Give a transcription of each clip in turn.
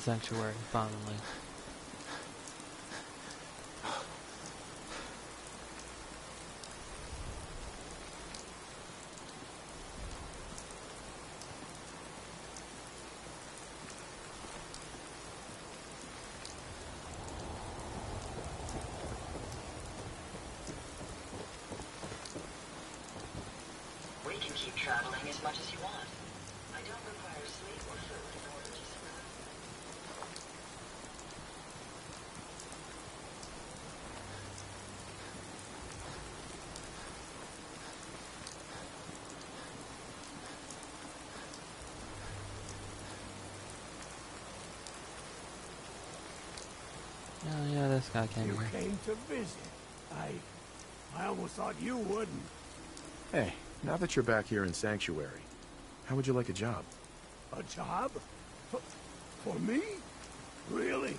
sanctuary, finally. We can keep traveling as much as you want. I don't require sleep or food in order to survive. Oh yeah, this guy came You here. came to visit. I almost thought you wouldn't. Hey, now that you're back here in Sanctuary, how would you like a job? A job? For me? Really?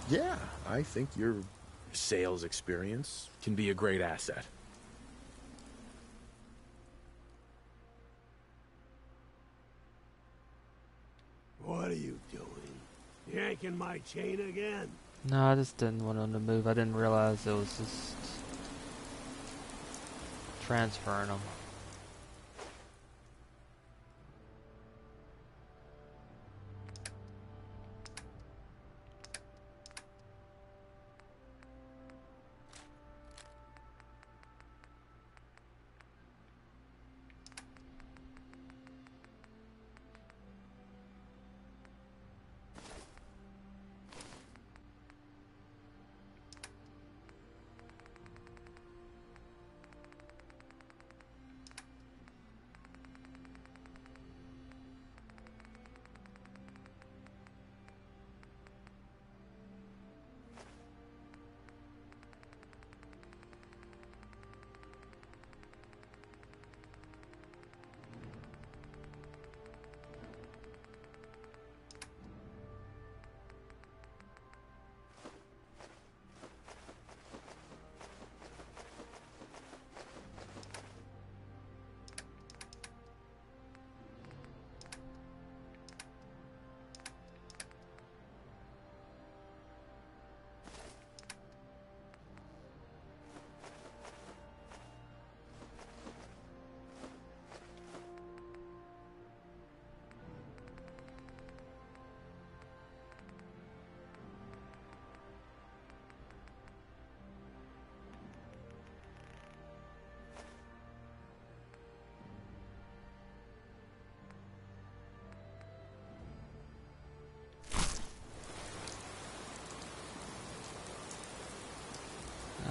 Yeah, I think your sales experience can be a great asset. What are you doing? Yanking my chain again? No, I just didn't want him to move. I didn't realize it was just transferring them.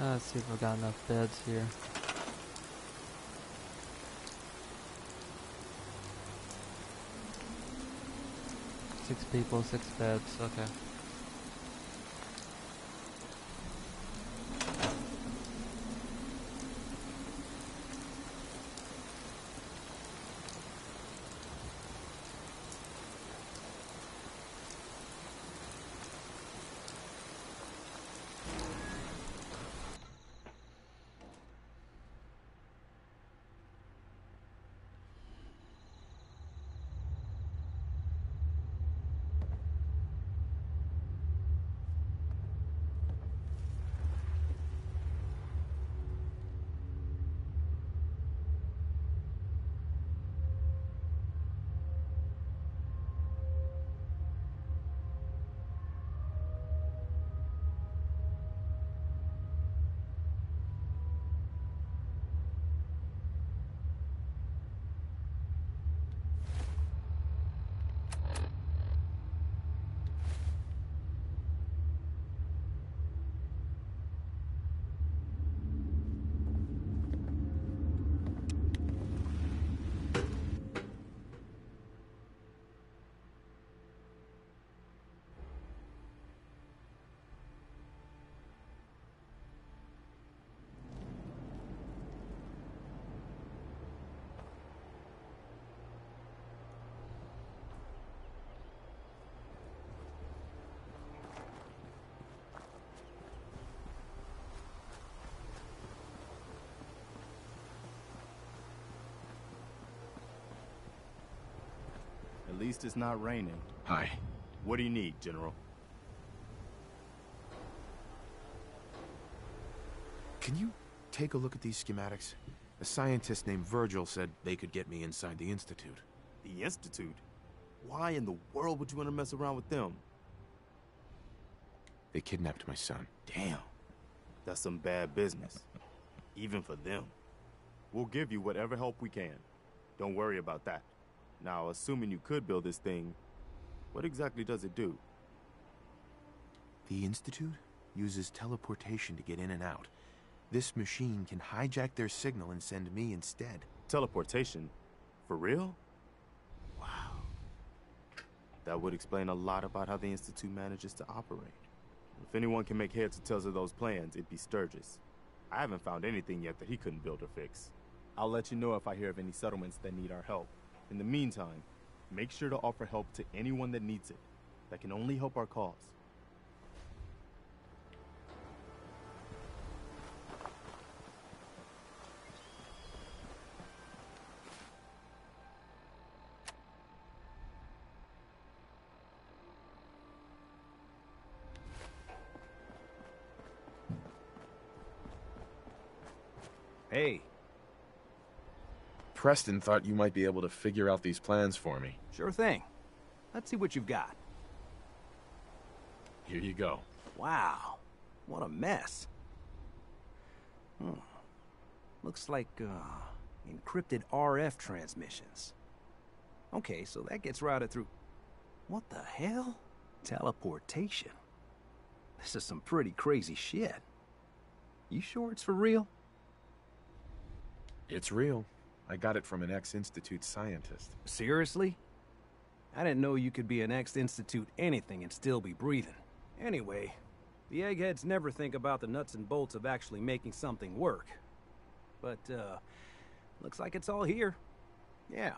Let's see if we've got enough beds here. 6 people, 6 beds, okay. least it's not raining. Hi. What do you need, General? Can you take a look at these schematics? A scientist named Virgil said they could get me inside the Institute. The Institute? Why in the world would you want to mess around with them? They kidnapped my son. Damn. That's some bad business. Even for them. We'll give you whatever help we can. Don't worry about that. Now, assuming you could build this thing, what exactly does it do? The Institute uses teleportation to get in and out. This machine can hijack their signal and send me instead. Teleportation? For real? Wow. That would explain a lot about how the Institute manages to operate. If anyone can make heads or tails of those plans, it'd be Sturgis. I haven't found anything yet that he couldn't build or fix. I'll let you know if I hear of any settlements that need our help. In the meantime, make sure to offer help to anyone that needs it. That can only help our cause. Hey. Preston thought you might be able to figure out these plans for me. Sure thing. Let's see what you've got. Here you go. Wow. What a mess. Looks like, encrypted RF transmissions. Okay, so that gets routed through... What the hell? Teleportation. This is some pretty crazy shit. You sure it's for real? It's real. I got it from an ex-Institute scientist. Seriously? I didn't know you could be an ex-Institute anything and still be breathing. Anyway, the eggheads never think about the nuts and bolts of actually making something work. But, looks like it's all here. Yeah,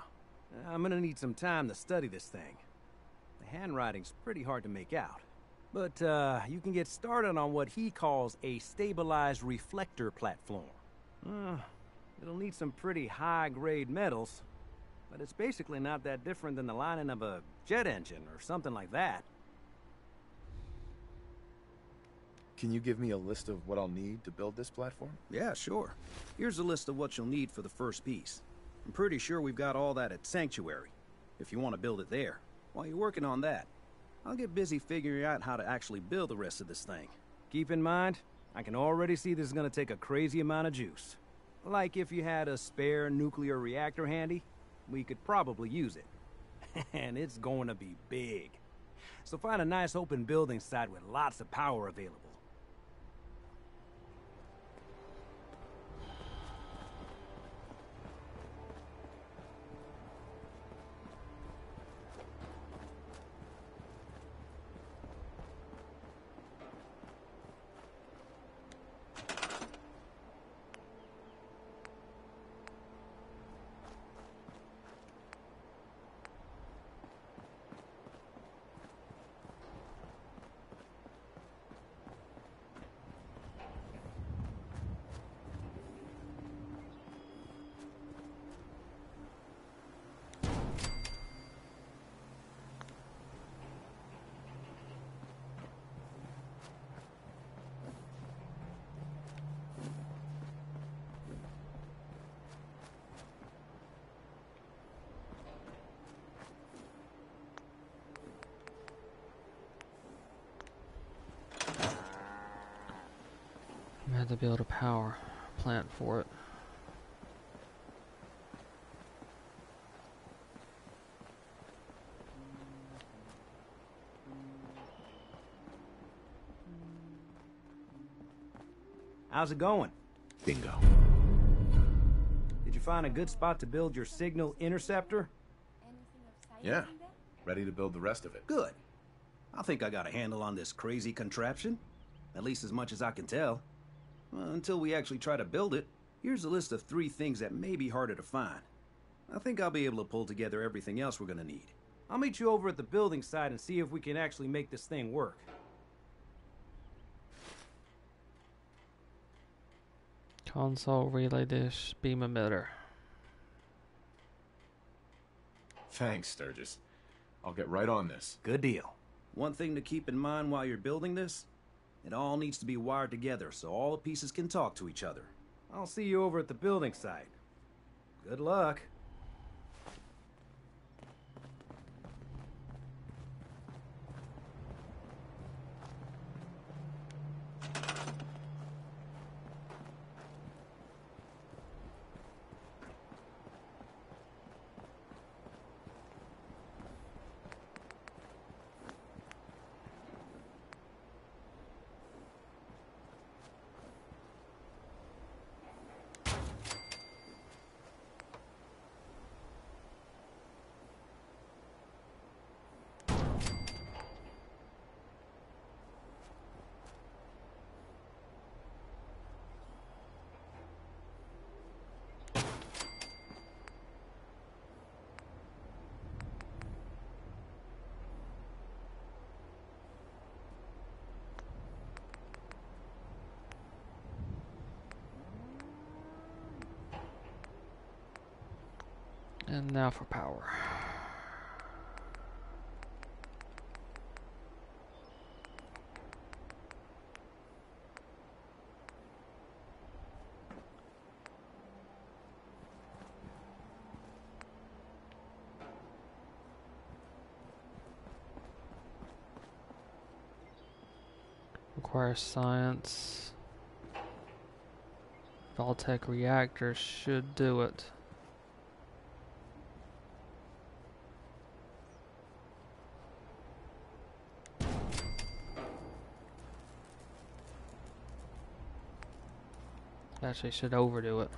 I'm gonna need some time to study this thing. The handwriting's pretty hard to make out. But, you can get started on what he calls a stabilized reflector platform. It'll need some pretty high-grade metals, but it's basically not that different than the lining of a jet engine or something like that. Can you give me a list of what I'll need to build this platform? Yeah, sure. Here's a list of what you'll need for the first piece. I'm pretty sure we've got all that at Sanctuary, if you want to build it there. While you're working on that, I'll get busy figuring out how to actually build the rest of this thing. Keep in mind, I can already see this is going to take a crazy amount of juice. Like if you had a spare nuclear reactor handy, we could probably use it. And it's going to be big. So find a nice open building site with lots of power available. I had to build a power plant for it. How's it going? Bingo. Did you find a good spot to build your signal interceptor? Yeah. Ready to build the rest of it. Good. I think I got a handle on this crazy contraption. At least as much as I can tell. Until we actually try to build it, here's a list of 3 things that may be harder to find. I think I'll be able to pull together everything else we're gonna need. I'll meet you over at the building site and see if we can actually make this thing work. Console, relay dish, beam emitter. Thanks, Sturgis. I'll get right on this. Good deal. One thing to keep in mind while you're building this, it all needs to be wired together so all the pieces can talk to each other. I'll see you over at the building site. Good luck. And now for power. Requires science. Voltaic reactors should do it. Actually, should overdo it.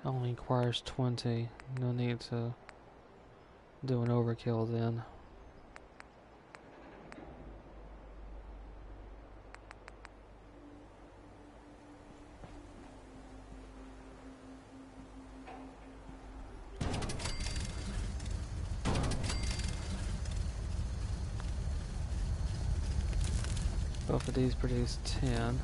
Only requires 20. No need to do an overkill then. Both of these produce 10.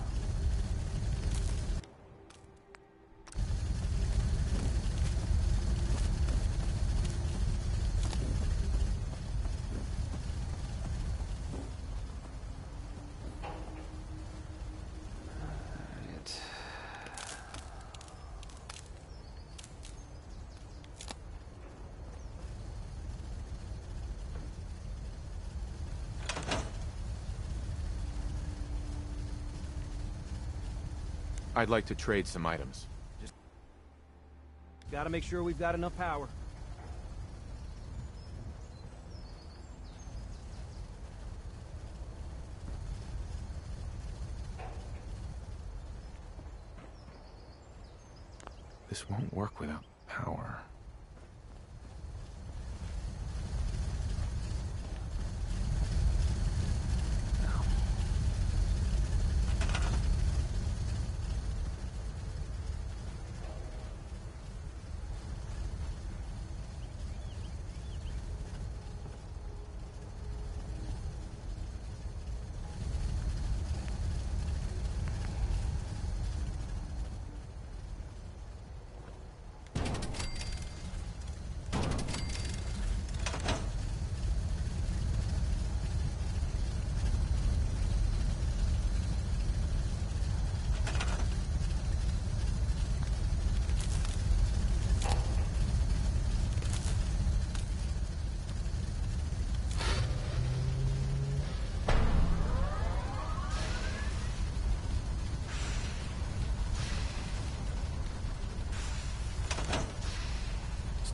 I'd like to trade some items. Just gotta make sure we've got enough power. This won't work without power.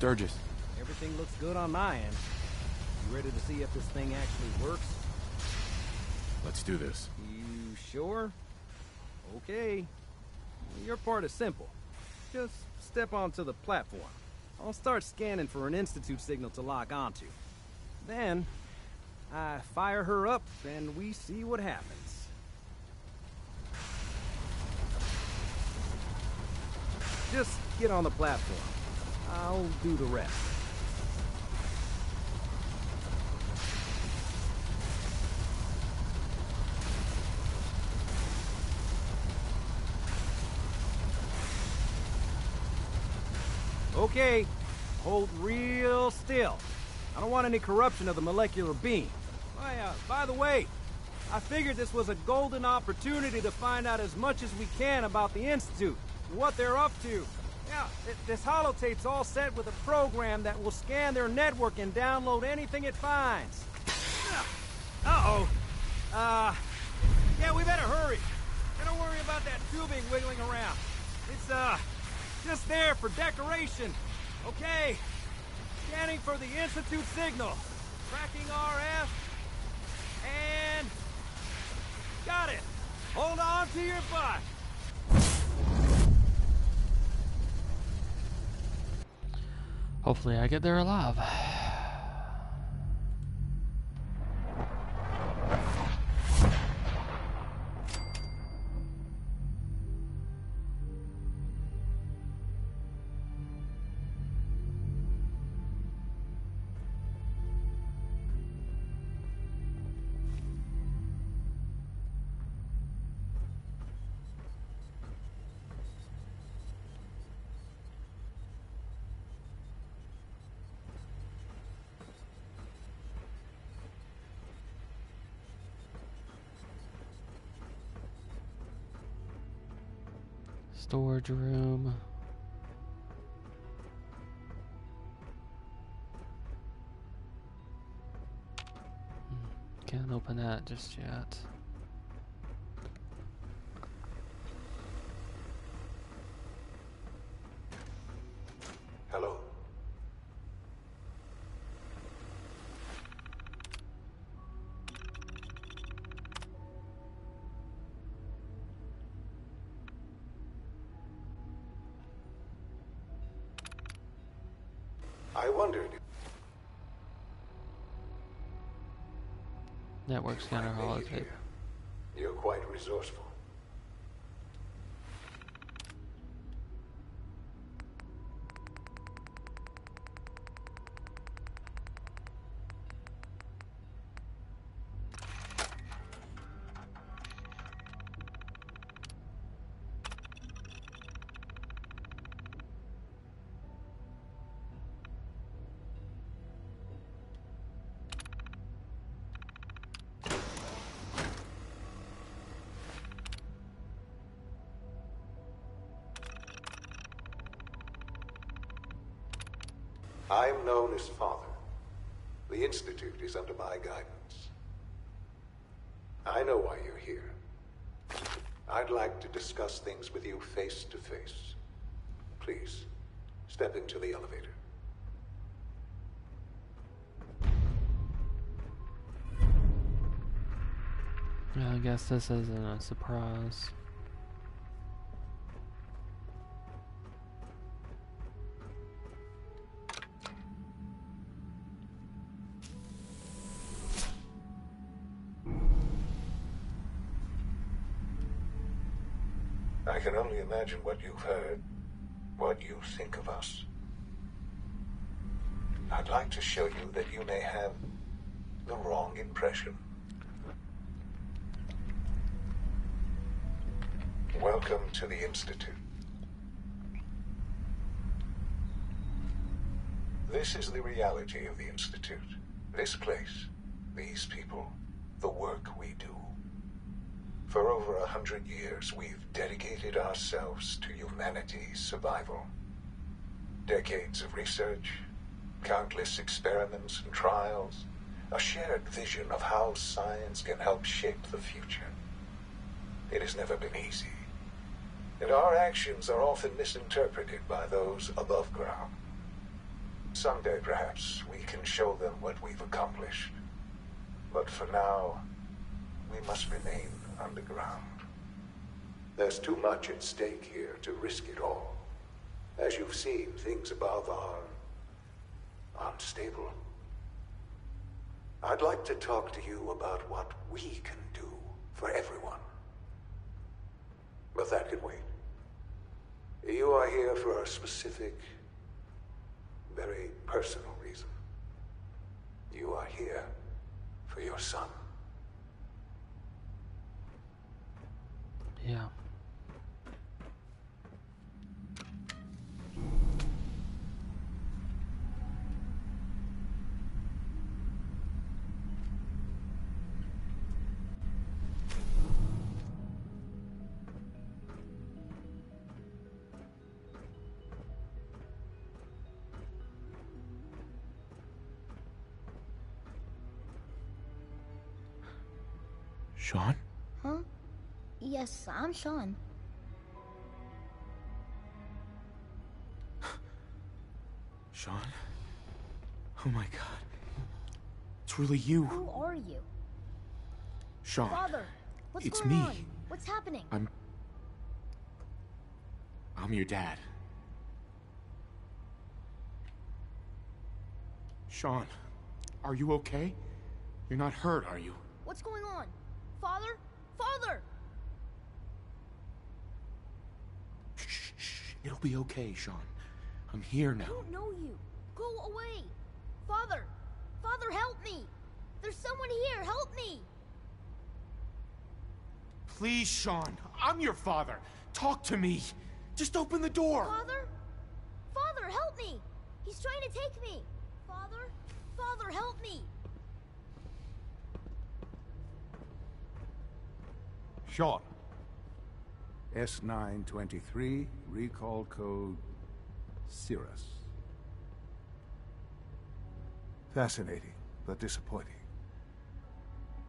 Sturgis. Everything looks good on my end. You ready to see if this thing actually works? Let's do this. You sure? Okay. Your part is simple. Just step onto the platform. I'll start scanning for an Institute signal to lock onto. Then, I fire her up, and we see what happens. Just get on the platform. I'll do the rest. Okay, hold real still. I don't want any corruption of the molecular beam. By the way, I figured this was a golden opportunity to find out as much as we can about the Institute, what they're up to. Yeah, this holotape's all set with a program that will scan their network and download anything it finds. Uh-oh. Yeah, we better hurry. And don't worry about that tubing wiggling around. It's, just there for decoration. Okay. Scanning for the Institute signal. Tracking RF. And... got it. Hold on to your butt. Hopefully I get there alive. Storage room. Can't open that just yet. Hello. I wondered. Network scanner I made it holotape. here. You're quite resourceful. I'm known as Father. The Institute is under my guidance. I know why you're here. I'd like to discuss things with you face to face. Please, step into the elevator. Yeah, I guess this isn't a surprise. I can only imagine what you've heard, what you think of us. I'd like to show you that you may have the wrong impression. Welcome to the Institute. This is the reality of the Institute. This place, these people, the work we do. For over 100 years, we've dedicated ourselves to humanity's survival. Decades of research, countless experiments and trials, a shared vision of how science can help shape the future. It has never been easy, and our actions are often misinterpreted by those above ground. Someday, perhaps, we can show them what we've accomplished. But for now, we must remain underground. There's too much at stake here to risk it all. As you've seen, things above are unstable. I'd like to talk to you about what we can do for everyone. But that can wait. You are here for a specific, very personal reason. You are here for your son. Yeah. Shaun? Huh? Yes, I'm Shaun. Shaun? Oh my god. It's really you. Who are you? Shaun. Father, what's It's going me. on? What's happening? I'm your dad. Shaun, are you okay? You're not hurt, are you? What's going on? Father? Father! Shh. It'll be okay, Shaun. I'm here I now. don't know you. Go away. Father! Father, help me! There's someone here. Help me! Please, Shaun. I'm your father. Talk to me. Just open the door. Father? Father, help me! He's trying to take me! Father? Father, help me! Shaun. S923, recall code Cirrus. Fascinating, but disappointing.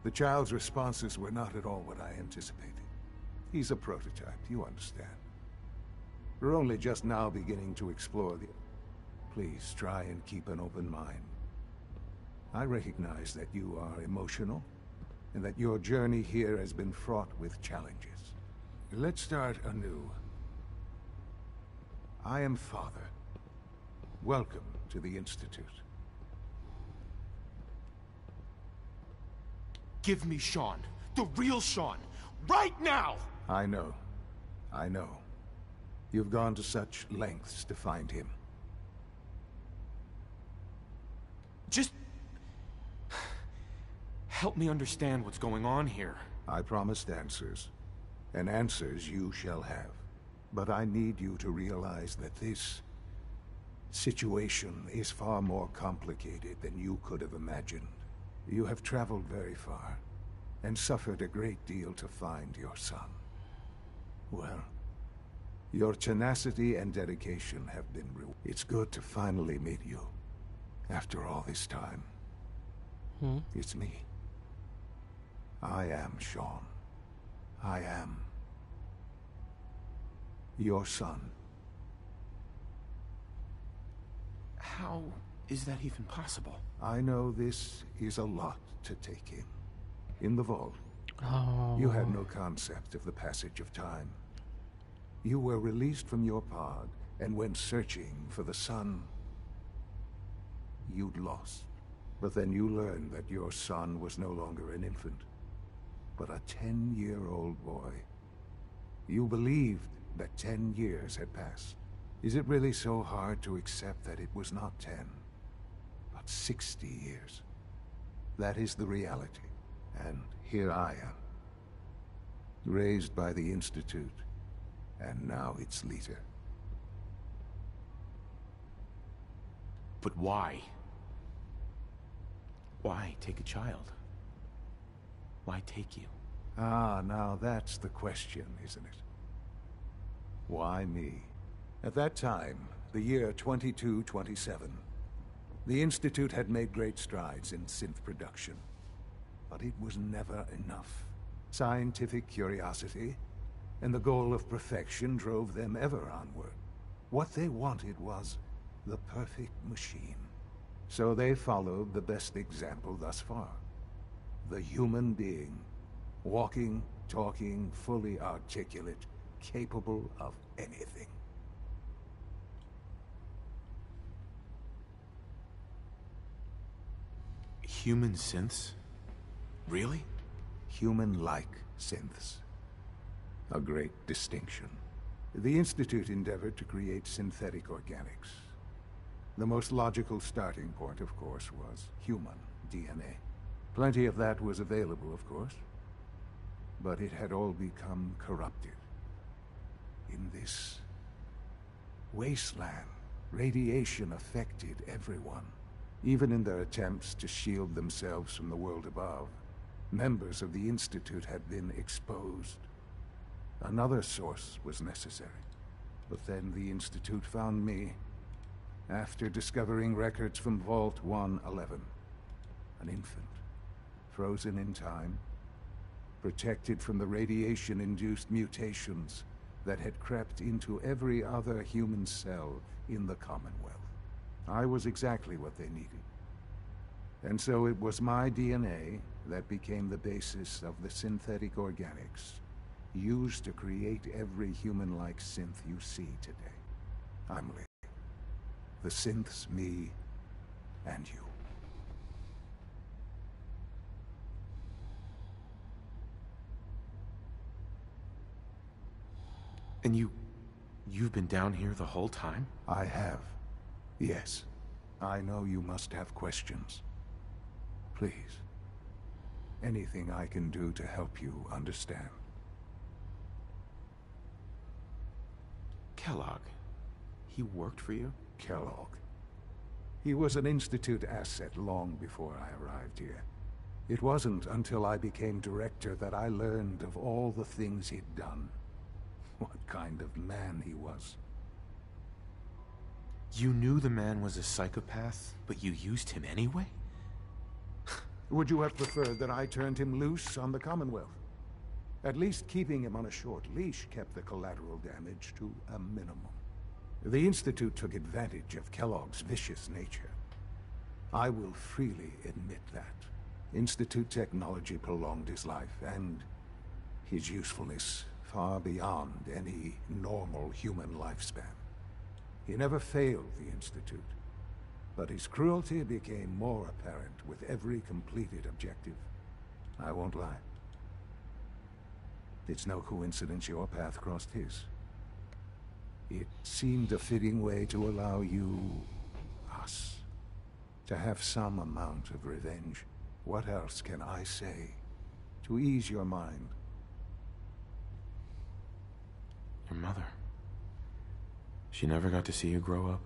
The child's responses were not at all what I anticipated. He's a prototype, you understand. We're only just now beginning to explore the... Please try and keep an open mind. I recognize that you are emotional, and that your journey here has been fraught with challenges. Let's start anew. I am Father. Welcome to the Institute. Give me Shaun. The real Shaun. Right now! I know. I know. You've gone to such lengths to find him. Just... help me understand what's going on here. I promised answers, and answers you shall have. But I need you to realize that this situation is far more complicated than you could have imagined. You have traveled very far, and suffered a great deal to find your son. Well, your tenacity and dedication have been rewarded. It's good to finally meet you, after all this time. It's me. I am Shaun. I am your son. How is that even possible? I know this is a lot to take in. In the vault, Oh. you had no concept of the passage of time. You were released from your pod and went searching for the son you'd lost. But then you learned that your son was no longer an infant, but a 10-year-old boy. You believed that 10 years had passed. Is it really so hard to accept that it was not 10, but 60 years? That is the reality. And here I am, raised by the Institute, and now its leader. But why? Why take a child? Why take you? Ah, now that's the question, isn't it? Why me? At that time, the year 2227, the Institute had made great strides in synth production. But it was never enough. Scientific curiosity and the goal of perfection drove them ever onward. What they wanted was the perfect machine. So they followed the best example thus far. The human being. Walking, talking, fully articulate, capable of anything. Human synths? Really? Human-like synths. A great distinction. The Institute endeavored to create synthetic organics. The most logical starting point, of course, was human DNA. Plenty of that was available, of course. But it had all become corrupted. In this wasteland, radiation affected everyone. Even in their attempts to shield themselves from the world above, members of the Institute had been exposed. Another source was necessary. But then the Institute found me, after discovering records from Vault 111. An infant, frozen in time, protected from the radiation-induced mutations that had crept into every other human cell in the Commonwealth. I was exactly what they needed. And so it was my DNA that became the basis of the synthetic organics used to create every human-like synth you see today. I'm Lee. The synths, me, and you. And you've been down here the whole time? I have. Yes. I know you must have questions. Please. Anything I can do to help you understand. Kellogg. He worked for you? Kellogg. He was an Institute asset long before I arrived here. It wasn't until I became director that I learned of all the things he'd done. What kind of man he was. You knew the man was a psychopath, but you used him anyway? Would you have preferred that I turned him loose on the Commonwealth? At least keeping him on a short leash kept the collateral damage to a minimum. The Institute took advantage of Kellogg's vicious nature. I will freely admit that. Institute technology prolonged his life, and his usefulness far beyond any normal human lifespan. He never failed the Institute, but his cruelty became more apparent with every completed objective. I won't lie. It's no coincidence your path crossed his. It seemed a fitting way to allow you, us, to have some amount of revenge. What else can I say to ease your mind? Your mother. She never got to see you grow up?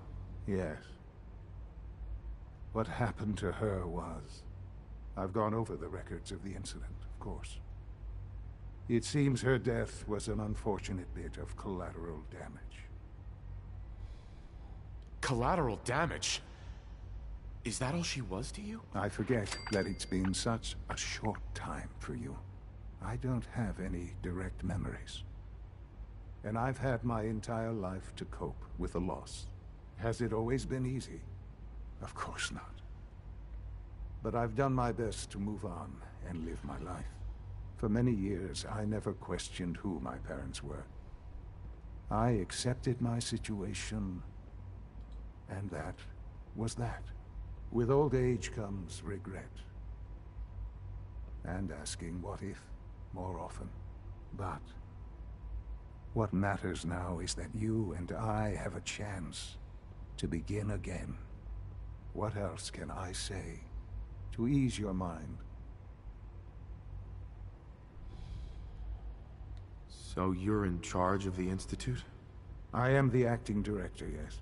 Yes. What happened to her was... I've gone over the records of the incident, of course. It seems her death was an unfortunate bit of collateral damage. Collateral damage? Is that all she was to you? I forget that it's been such a short time for you. I don't have any direct memories. And I've had my entire life to cope with the loss. Has it always been easy? Of course not. But I've done my best to move on and live my life. For many years, I never questioned who my parents were. I accepted my situation, and that was that. With old age comes regret. And asking what if more often. But what matters now is that you and I have a chance to begin again. What else can I say to ease your mind? So you're in charge of the Institute? I am the acting director, yes.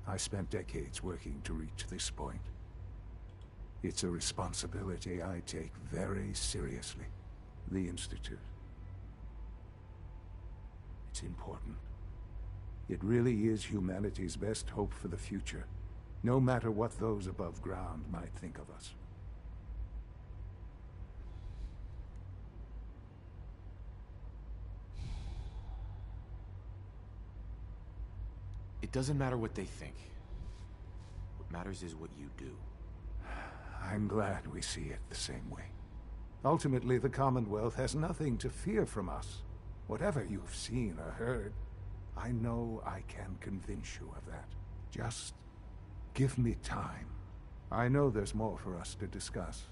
I spent decades working to reach this point. It's a responsibility I take very seriously. The Institute. It's important. It really is humanity's best hope for the future, no matter what those above ground might think of us. It doesn't matter what they think. What matters is what you do. I'm glad we see it the same way. Ultimately, the Commonwealth has nothing to fear from us. Whatever you've seen or heard, I know I can convince you of that. Just give me time, I know there's more for us to discuss,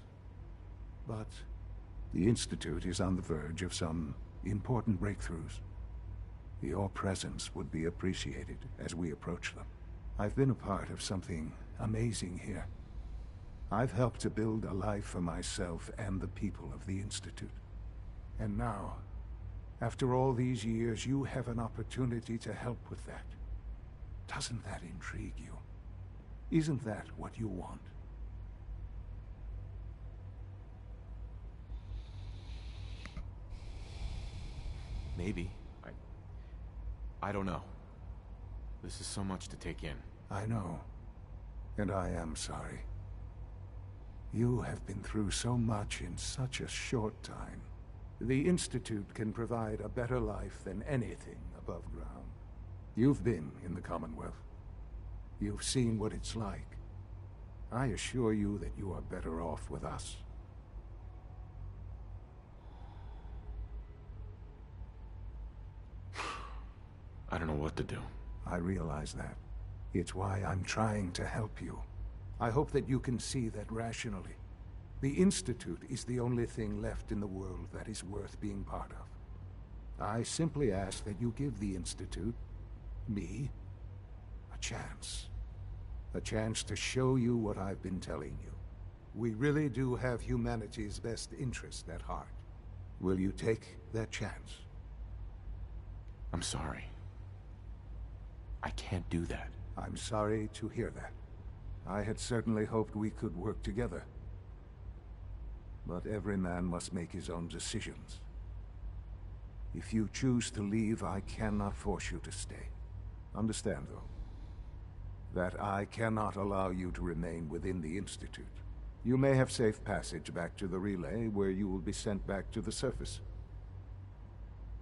but the Institute is on the verge of some important breakthroughs. Your presence would be appreciated as we approach them. I've been a part of something amazing here. I've helped to build a life for myself and the people of the Institute. And now, after all these years, you have an opportunity to help with that. Doesn't that intrigue you? Isn't that what you want? Maybe. I don't know. This is so much to take in. I know. And I am sorry. You have been through so much in such a short time. The Institute can provide a better life than anything above ground. You've been in the Commonwealth. You've seen what it's like. I assure you that you are better off with us. I don't know what to do. I realize that. It's why I'm trying to help you. I hope that you can see that rationally. The Institute is the only thing left in the world that is worth being part of. I simply ask that you give the Institute, me, a chance. A chance to show you what I've been telling you. We really do have humanity's best interest at heart. Will you take that chance? I'm sorry. I can't do that. I'm sorry to hear that. I had certainly hoped we could work together. But every man must make his own decisions. If you choose to leave, I cannot force you to stay. Understand, though, that I cannot allow you to remain within the Institute. You may have safe passage back to the relay, where you will be sent back to the surface.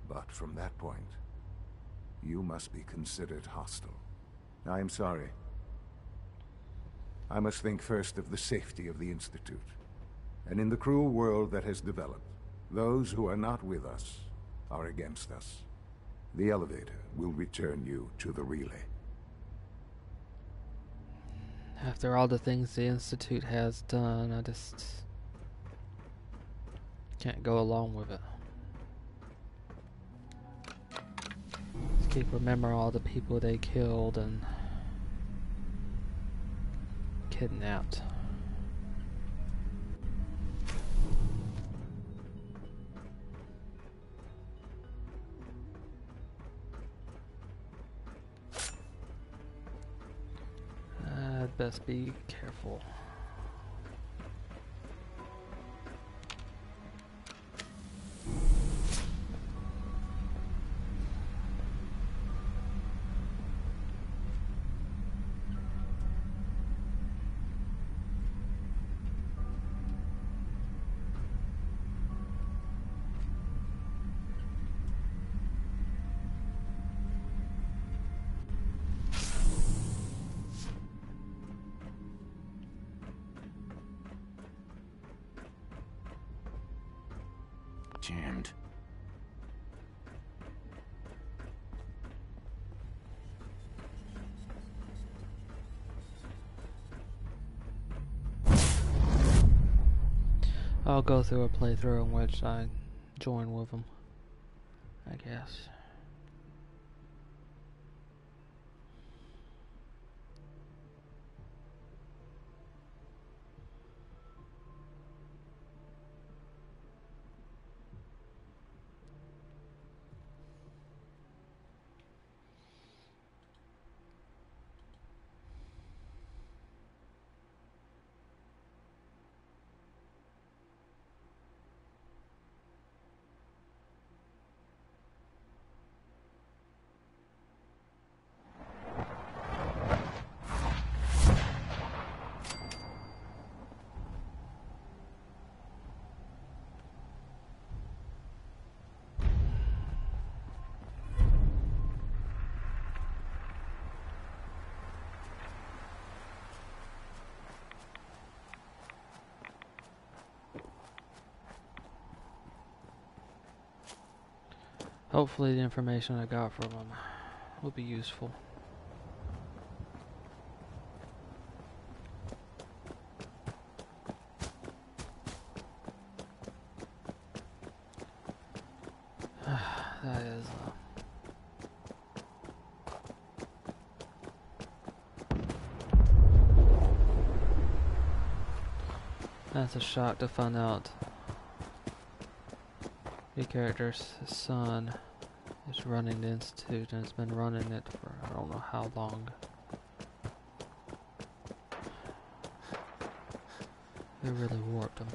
But from that point, you must be considered hostile. I am sorry. I must think first of the safety of the Institute. And in the cruel world that has developed, those who are not with us are against us. The elevator will return you to the relay. After all the things the Institute has done, I just can't go along with it. Just keep remembering all the people they killed and kidnapped. I'd best be careful. Jammed. I'll go through a playthrough in which I join with them, I guess. Hopefully the information I got from them will be useful. That's a shock to find out the character's son is running the Institute and has been running it for I don't know how long. They really warped him.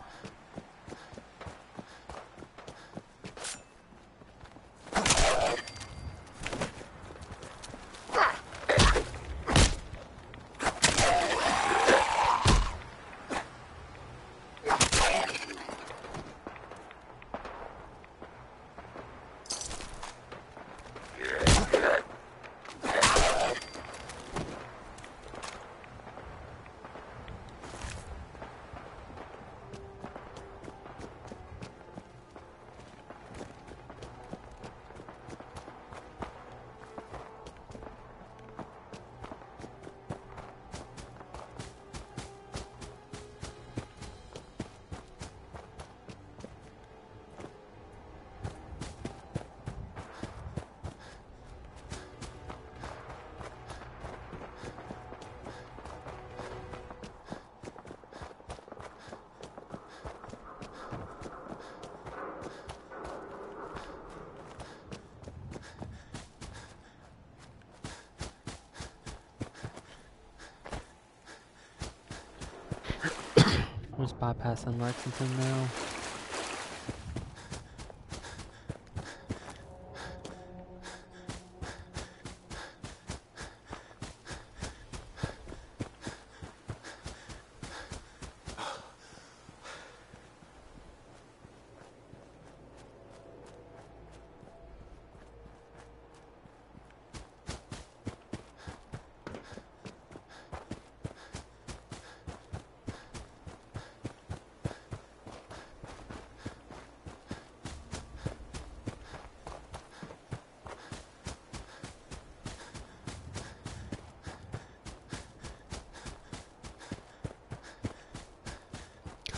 Just bypassing Lexington now.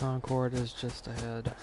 Concord is just ahead.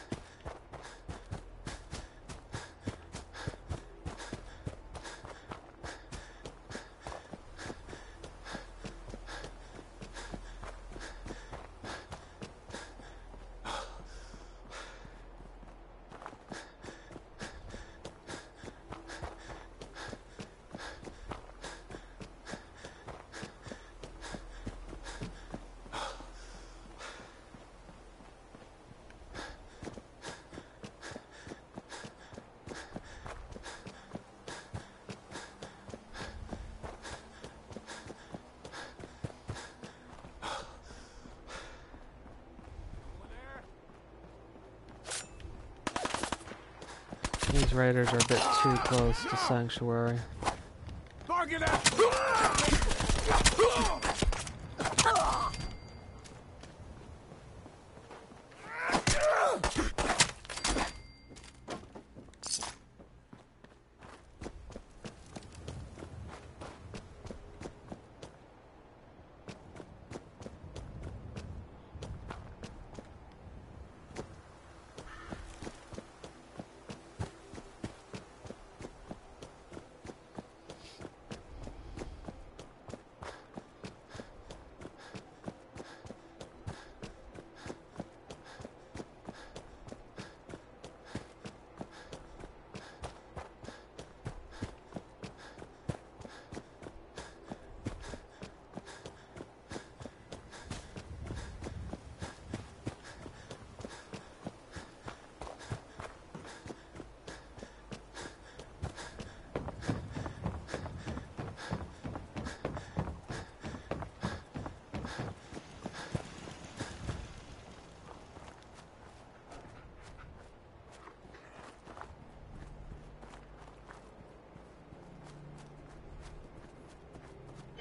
These raiders are a bit too close to Sanctuary. Target out!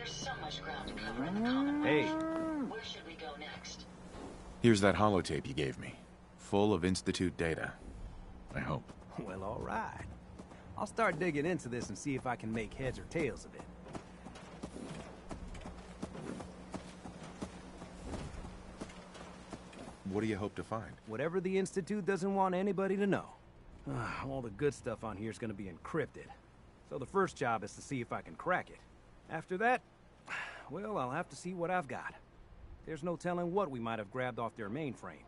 There's so much ground to cover in the Commonwealth. Hey. Where should we go next? Here's that holotape you gave me. Full of Institute data. I hope. Well, all right. I'll start digging into this and see if I can make heads or tails of it. What do you hope to find? Whatever the Institute doesn't want anybody to know. All the good stuff on here is going to be encrypted. So the first job is to see if I can crack it. After that, well, I'll have to see what I've got. There's no telling what we might have grabbed off their mainframe.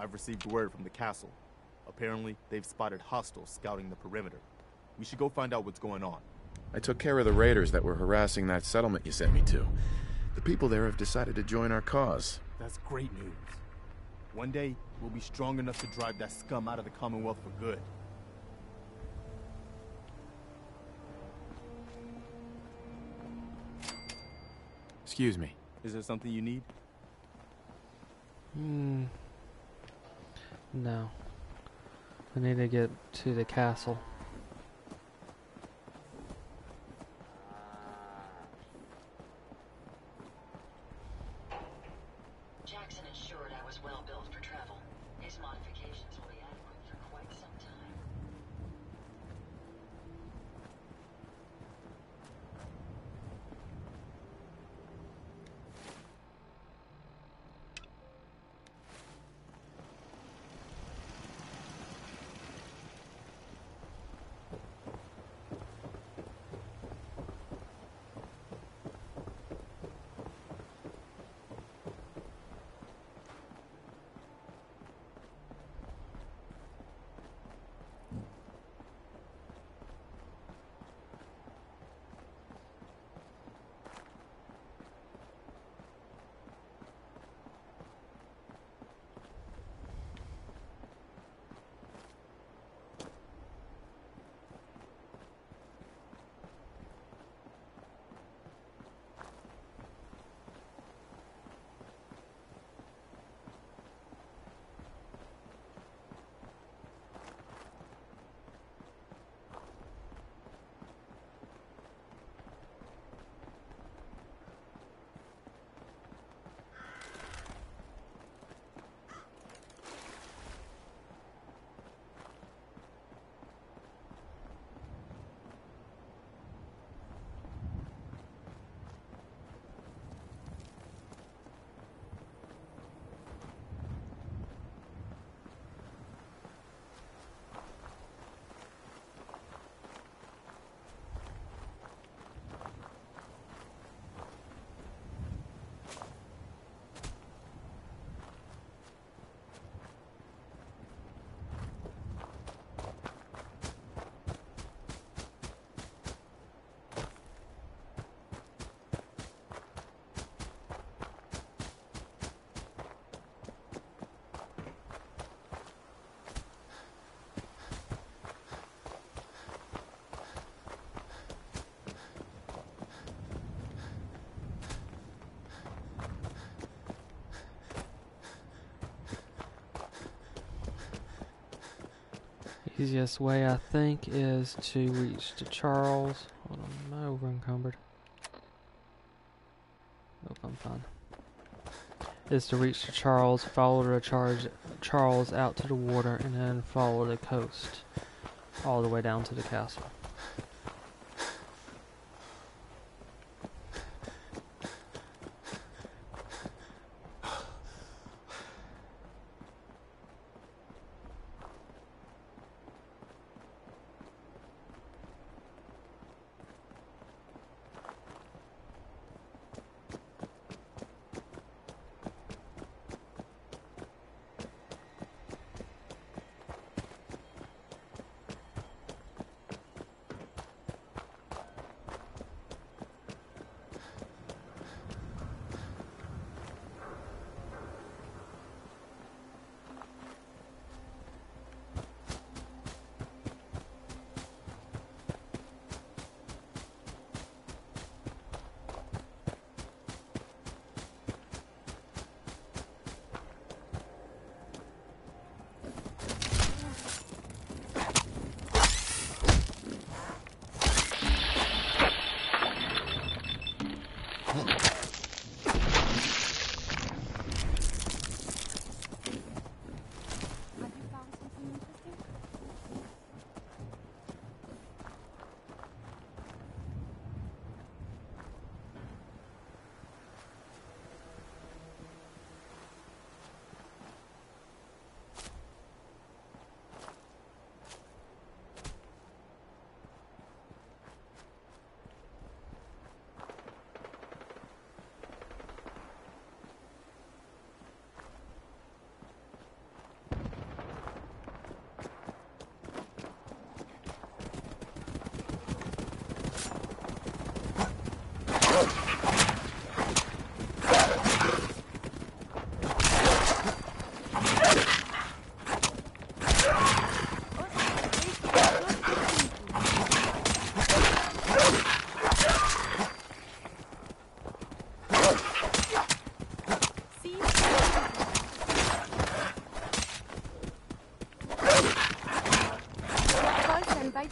I've received word from the castle. Apparently, they've spotted hostiles scouting the perimeter. We should go find out what's going on. I took care of the raiders that were harassing that settlement you sent me to. The people there have decided to join our cause. That's great news. One day, we'll be strong enough to drive that scum out of the Commonwealth for good. Excuse me. Is there something you need? No. I need to get to the castle. Jackson ensured I was well built for travel. His modifications will be adequate for quite some time. Easiest way, I think, is to reach to Charles. Hold on, am I over encumbered? Nope, I'm fine. Is to reach to Charles, follow the Charles out to the water, and then follow the coast all the way down to the castle.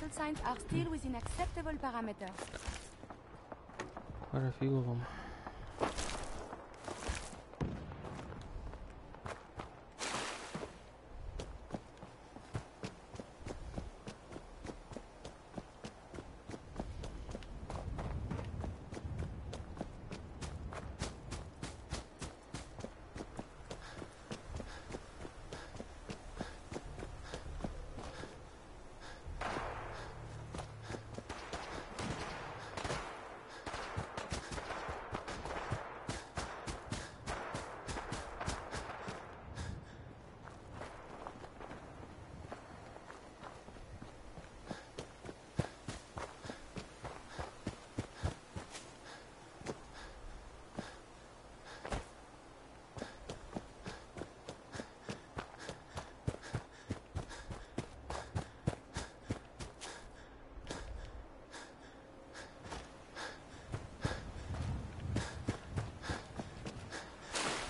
vital signs are still within acceptable parameters. Quite a few of them.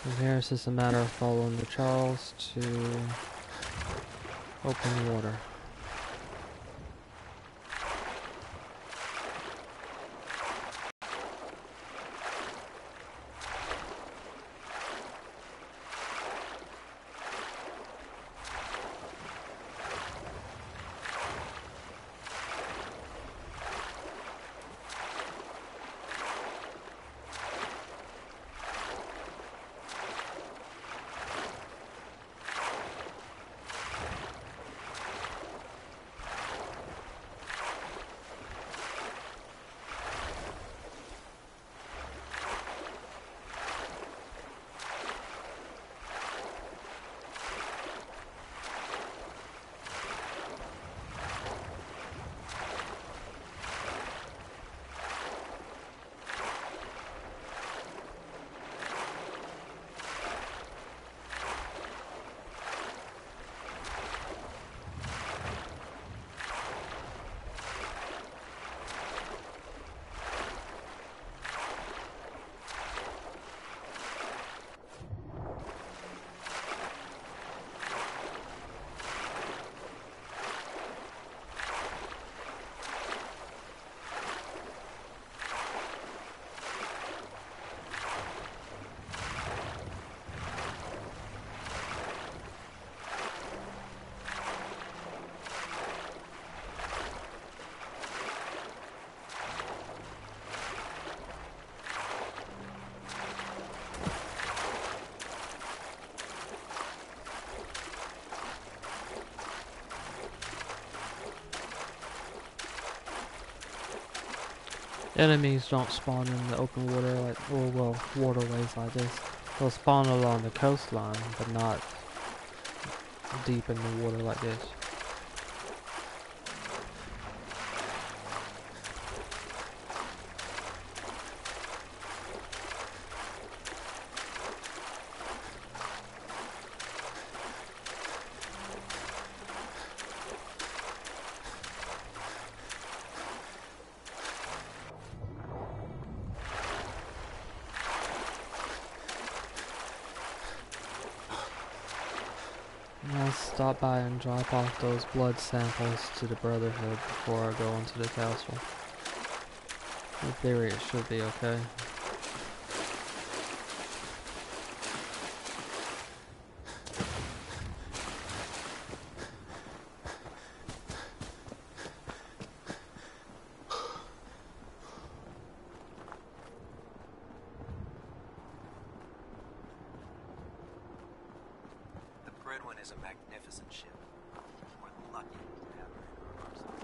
From here, it's just a matter of following the Charles to open water. Enemies don't spawn in the open water like, or well, waterways like this. They'll spawn along the coastline, but not deep in the water like this. I'll stop by and drop off those blood samples to the Brotherhood before I go into the castle. In theory, it should be okay. Is a magnificent ship. We're lucky to have her in our arsenal.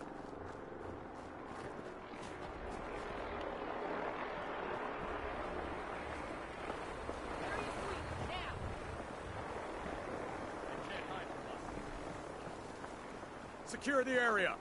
Secure the area!